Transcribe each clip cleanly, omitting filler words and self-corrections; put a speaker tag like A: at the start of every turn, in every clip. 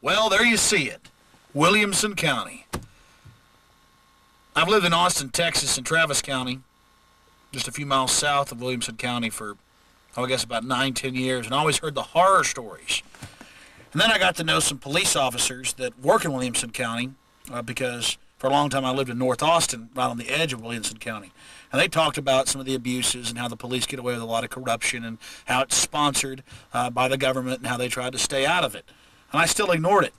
A: Well, there you see it. Williamson County. I've lived in Austin, Texas, and Travis County, just a few miles south of Williamson County for, I guess, about 9-10 years, and I always heard the horror stories. And then I got to know some police officers that work in Williamson County because for a long time I lived in North Austin, right on the edge of Williamson County. And they talked about some of the abuses and how the police get away with a lot of corruption and how it's sponsored by the government and how they tried to stay out of it. And I still ignored it.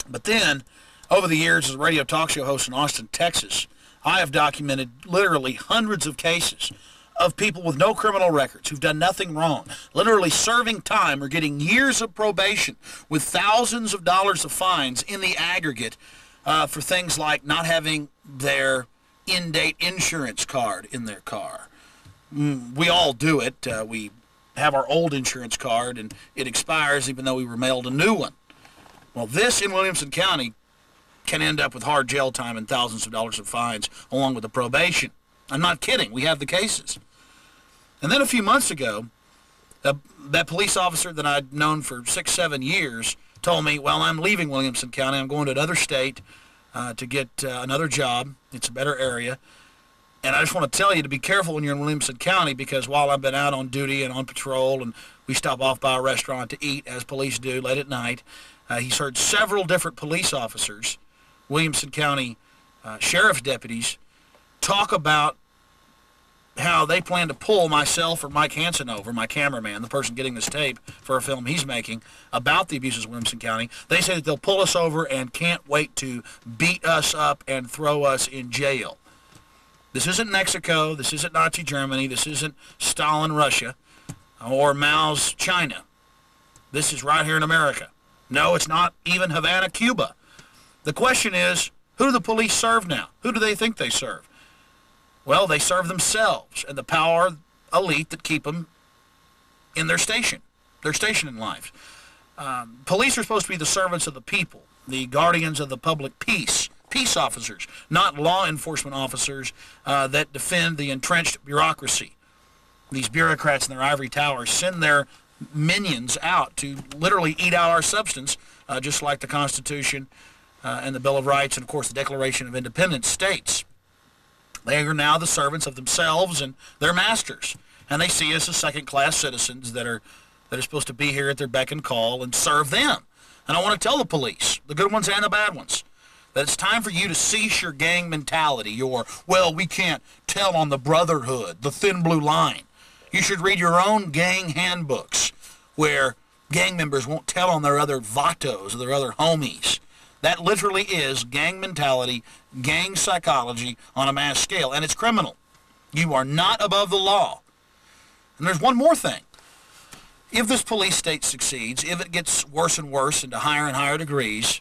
A: But then, over the years as a radio talk show host in Austin, Texas, I have documented literally hundreds of cases of people with no criminal records who've done nothing wrong, literally serving time or getting years of probation with thousands of dollars of fines in the aggregate for things like not having their in-date insurance card in their car. We all do it. We have our old insurance card and it expires even though we were mailed a new one. Well, this in Williamson County can end up with hard jail time and thousands of dollars of fines along with the probation. I'm not kidding. We have the cases. And then a few months ago, that police officer that I'd known for 6-7 years told me, well, I'm leaving Williamson County. I'm going to another state to get another job. It's a better area. And I just want to tell you to be careful when you're in Williamson County because while I've been out on duty and on patrol and we stop off by a restaurant to eat, as police do late at night, he's heard several different police officers, Williamson County sheriff's deputies, talk about how they plan to pull myself or Mike Hansen over, my cameraman, the person getting this tape for a film he's making about the abuses of Williamson County. They say that they'll pull us over and can't wait to beat us up and throw us in jail. This isn't Mexico, this isn't Nazi Germany, this isn't Stalin Russia, or Mao's China. This is right here in America. No, it's not even Havana, Cuba. The question is, who do the police serve now? Who do they think they serve? Well, they serve themselves and the power elite that keep them in their station in life. Police are supposed to be the servants of the people, the guardians of the public peace officers, not law enforcement officers that defend the entrenched bureaucracy. These bureaucrats in their ivory towers send their minions out to literally eat out our substance, just like the Constitution and the Bill of Rights and, of course, the Declaration of Independence states. They are now the servants of themselves and their masters, and they see us as second-class citizens that are supposed to be here at their beck and call and serve them. And I want to tell the police, the good ones and the bad ones, that it's time for you to cease your gang mentality, your, well, we can't tell on the brotherhood, the thin blue line. You should read your own gang handbooks where gang members won't tell on their other vatos or their other homies. That literally is gang mentality, gang psychology on a mass scale, and it's criminal. You are not above the law. And there's one more thing. If this police state succeeds, if it gets worse and worse into higher and higher degrees,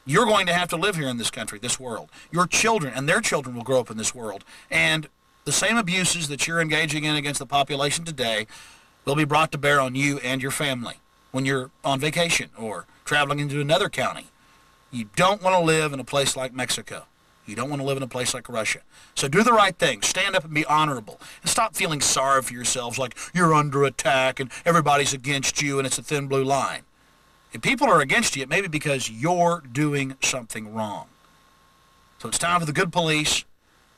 A: you're going to have to live here in this country, this world. Your children and their children will grow up in this world. And the same abuses that you're engaging in against the population today will be brought to bear on you and your family when you're on vacation or traveling into another county. You don't want to live in a place like Mexico. You don't want to live in a place like Russia. So do the right thing. Stand up and be honorable. And stop feeling sorry for yourselves like you're under attack and everybody's against you and it's a thin blue line. If people are against you, it may be because you're doing something wrong. So it's time for the good police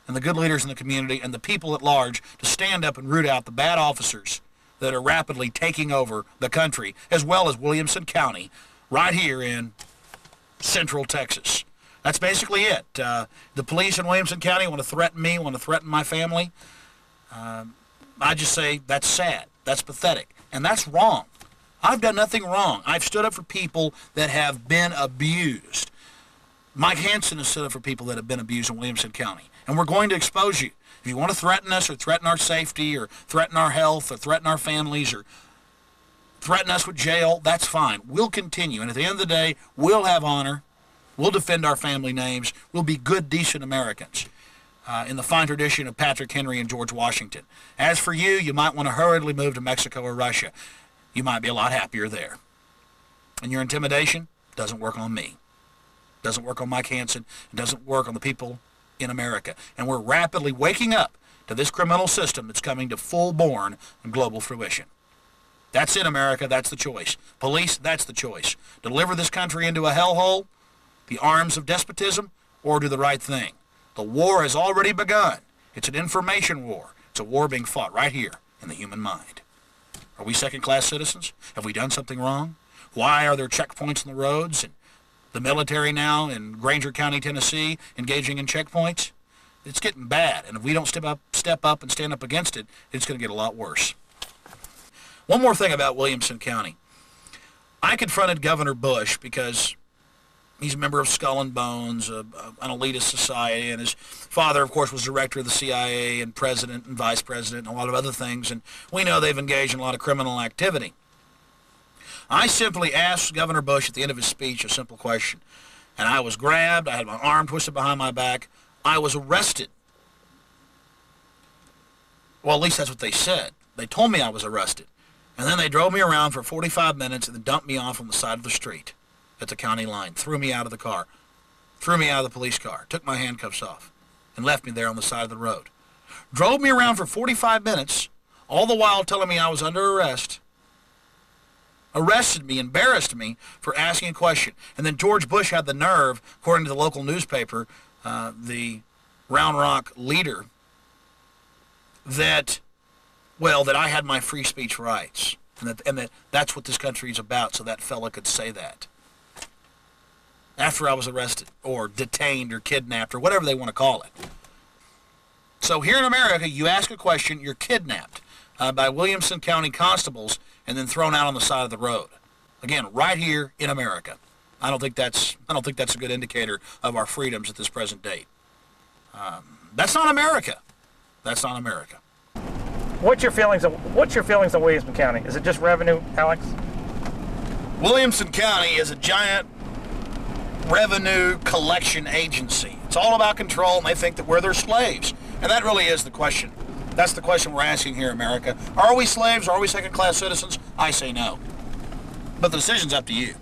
A: and the good leaders in the community and the people at large to stand up and root out the bad officers that are rapidly taking over the country, as well as Williamson County, right here in Central Texas. That's basically it. The police in Williamson County want to threaten me, want to threaten my family. I just say that's sad, that's pathetic, and that's wrong. I've done nothing wrong. I've stood up for people that have been abused. Mike Hansen has stood up for people that have been abused in Williamson County, and we're going to expose you. If you want to threaten us or threaten our safety or threaten our health or threaten our families or threaten us with jail, that's fine. We'll continue, and at the end of the day, we'll have honor. We'll defend our family names. We'll be good, decent Americans in the fine tradition of Patrick Henry and George Washington. As for you, you might want to hurriedly move to Mexico or Russia. You might be a lot happier there. And your intimidation doesn't work on me. Doesn't work on Mike Hansen. It doesn't work on the people in America. And we're rapidly waking up to this criminal system that's coming to full-born global fruition. That's it, America. That's the choice. Police, that's the choice. Deliver this country into a hellhole, the arms of despotism, or do the right thing. The war has already begun. It's an information war. It's a war being fought right here in the human mind. Are we second-class citizens? Have we done something wrong? Why are there checkpoints on the roads and the military now in Granger County, Tennessee, engaging in checkpoints? It's getting bad, and if we don't step up and stand up against it, it's going to get a lot worse. One more thing about Williamson County. I confronted Governor Bush because he's a member of Skull and Bones, an elitist society, and his father, of course, was director of the CIA and president and vice president and a lot of other things, and we know they've engaged in a lot of criminal activity. I simply asked Governor Bush at the end of his speech a simple question, and I was grabbed, I had my arm twisted behind my back, I was arrested. Well, at least that's what they said. They told me I was arrested. And then they drove me around for 45 minutes and then dumped me off on the side of the street at the county line, threw me out of the car, threw me out of the police car, took my handcuffs off, and left me there on the side of the road. Drove me around for 45 minutes, all the while telling me I was under arrest, arrested me, embarrassed me for asking a question. And then George Bush had the nerve, according to the local newspaper, the Round Rock Leader, that I had my free speech rights, and that's what this country is about, so that fella could say that. After I was arrested, or detained, or kidnapped, or whatever they want to call it. So here in America, you ask a question, you're kidnapped by Williamson County constables, and then thrown out on the side of the road. Again, right here in America. I don't think that's a good indicator of our freedoms at this present date. That's not America. That's not America.
B: What's your feelings on Williamson County? Is it just revenue, Alex?
A: Williamson County is a giant revenue collection agency. It's all about control, and they think that we're their slaves. And that really is the question. That's the question we're asking here in America. Are we slaves? Are we second-class citizens? I say no. But the decision's up to you.